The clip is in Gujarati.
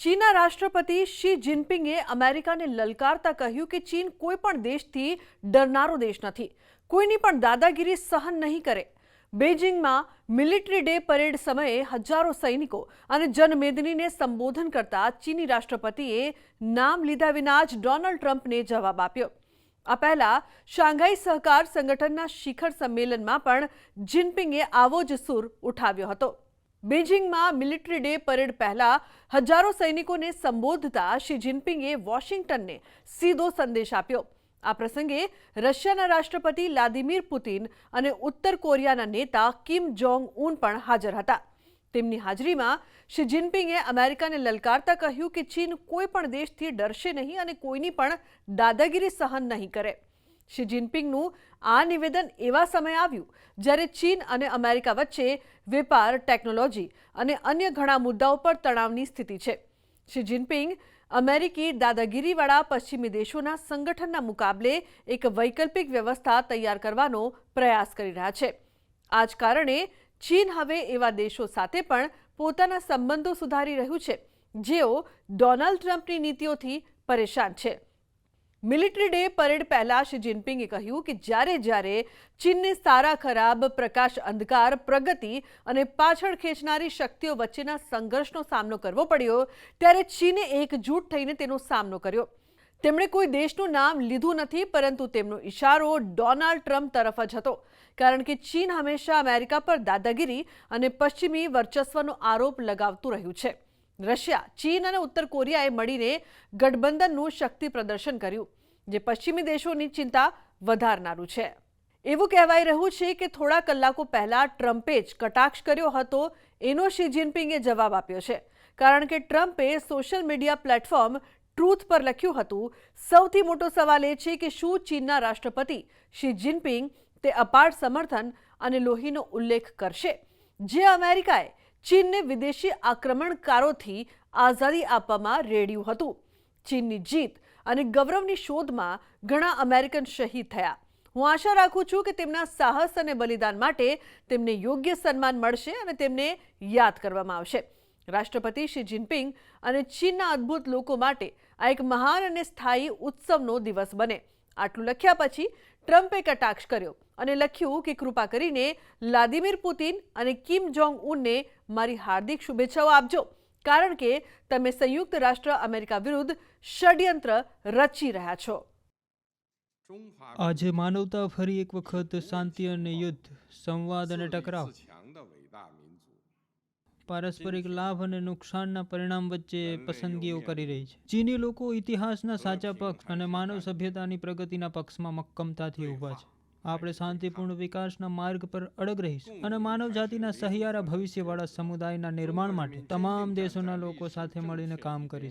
ચીનના રાષ્ટ્રપતિ શી જિનપિંગે અમેરિકાને લલકારતા કહ્યું કે ચીન કોઈ પણ દેશથી ડરનારો દેશ નથી, કોઈની પણ દાદાગીરી સહન નહીં કરે. બેઇજિંગમાં મિલિટરી ડે પરેડ સમયે હજારો સૈનિકો અને જનમેદનીને સંબોધન કરતા ચીની રાષ્ટ્રપતિએ નામ લીધા વિના જ ડોનાલ્ડ ટ્રમ્પને જવાબ આપ્યો. આ પહેલા શાંઘાઈ સહકાર સંગઠનના શિખર સંમેલનમાં પણ જિનપિંગે આવો જ સૂર ઉઠાવ્યો હતો. બેઇજિંગમાં મિલિટરી ડે પરેડ પહેલા હજારો સૈનિકોને સંબોધતા શી જિનપિંગે વોશિંગ્ટનને સીધો સંદેશ આપ્યો. આ પ્રસંગે રશિયાના રાષ્ટ્રપતિ વ્લાદિમીર પુતિન અને ઉત્તર કોરિયાના નેતા કિમ જોંગ ઉન પણ હાજર હતા. તેમની હાજરીમાં શી જિનપિંગે અમેરિકાને લલકારતા કહ્યું કે ચીન કોઈ પણ દેશથી ડરશે નહીં અને કોઈની પણ દાદાગીરી સહન નહીં કરે. શી જિનપિંગનું આ નિવેદન એવા સમયે આવ્યું જ્યારે ચીન અને અમેરિકા વચ્ચે વેપાર, ટેકનોલોજી અને અન્ય ઘણા મુદ્દાઓ પર તણાવની સ્થિતિ છે. શી જિનપિંગ અમેરિકી દાદાગીરીવાળા પશ્ચિમી દેશોના સંગઠનના મુકાબલે એક વૈકલ્પિક વ્યવસ્થા તૈયાર કરવાનો પ્રયાસ કરી રહ્યા છે. આ જ કારણે ચીન હવે એવા દેશો સાથે પણ પોતાના સંબંધો સુધારી રહ્યું છે જેઓ ડોનાલ્ડ ટ્રમ્પની નીતિઓથી પરેશાન છે. મિલિટરી ડે પરેડ પહેલા શી જિનપિંગે કહ્યું કે જ્યારે ચીનને સારા ખરાબ, પ્રકાશ અંધકાર, પ્રગતિ અને પાછળ ખેંચનારી શક્તિઓ વચ્ચેના સંઘર્ષનો સામનો કરવો પડ્યો ત્યારે ચીને એકજૂટ થઈને તેનો સામનો કર્યો. તેમણે કોઈ દેશનું નામ લીધું નથી, પરંતુ તેમનો ઇશારો ડોનાલ્ડ ટ્રમ્પ તરફ જ હતો, કારણ કે ચીન હંમેશા અમેરિકા પર દાદાગીરી અને પશ્ચિમી વર્ચસ્વનો આરોપ લગાવતું રહ્યું છે. રશિયા, ચીન અને ઉત્તર કોરિયાએ મળીને ગઠબંધનનું શક્તિ પ્રદર્શન કર્યું, જે પશ્ચિમી દેશોની ચિંતા વધારનારું છે. એવું કહેવાઈ રહ્યું છે કે થોડા કલાકો પહેલા ટ્રમ્પે જ કટાક્ષ કર્યો હતો, એનો શી જિનપિંગે જવાબ આપ્યો છે, કારણ કે ટ્રમ્પે સોશિયલ મીડિયા પ્લેટફોર્મ ટ્રુથ પર લખ્યું હતું, સૌથી મોટો સવાલ એ છે કે શું ચીનના રાષ્ટ્રપતિ શી જિનપિંગ તે અપાર સમર્થન અને લોહીનો ઉલ્લેખ કરશે જે અમેરિકાએ ચીનને વિદેશી આક્રમણકારોથી આઝાદી આપવામાં રેડ્યું હતું. ચીનની જીત અને ગૌરવની શોધમાં ઘણા અમેરિકન શહીદ થયા. હું આશા રાખું છું કે તેમના સાહસ અને બલિદાન માટે તેમને યોગ્ય સન્માન મળશે અને તેમને યાદ કરવામાં આવશે. રાષ્ટ્રપતિ શી જિનપિંગ અને ચીનના અદ્ભુત લોકો માટે આ એક મહાન અને સ્થાયી ઉત્સવનો દિવસ બને. આટલું લખ્યા પછી ટ્રમ્પે કટાક્ષ કર્યો અને લખ્યું કે કૃપા કરીને વ્લાદિમીર પુતિન અને કિમ જોંગ ઉનને મારી હાર્દિક શુભેચ્છાઓ આપજો, કારણ કે તમે સંયુક્ત રાષ્ટ્ર અમેરિકા વિરુદ્ધ ષડયંત્ર રચી રહ્યા છો. આજે માનવતા ફરી એક વખત શાંતિ અને યુદ્ધ, સંવાદ અને ટકરાવ, પારસ્પરિક લાભ અને નુકસાનના પરિણામ વચ્ચે પસંદગીઓ કરી રહી છે. ચીની લોકો ઇતિહાસના સાચા પક્ષ અને માનવ સભ્યતાની પ્રગતિના પક્ષમાં મક્કમતાથી ઊભા છે. આપણે શાંતિપૂર્ણ વિકાસના માર્ગ પર અડગ રહીશું અને માનવ જાતિના સહિયારા ભવિષ્યવાળા સમુદાયના નિર્માણ માટે તમામ દેશોના લોકો સાથે મળીને કામ કરીશું.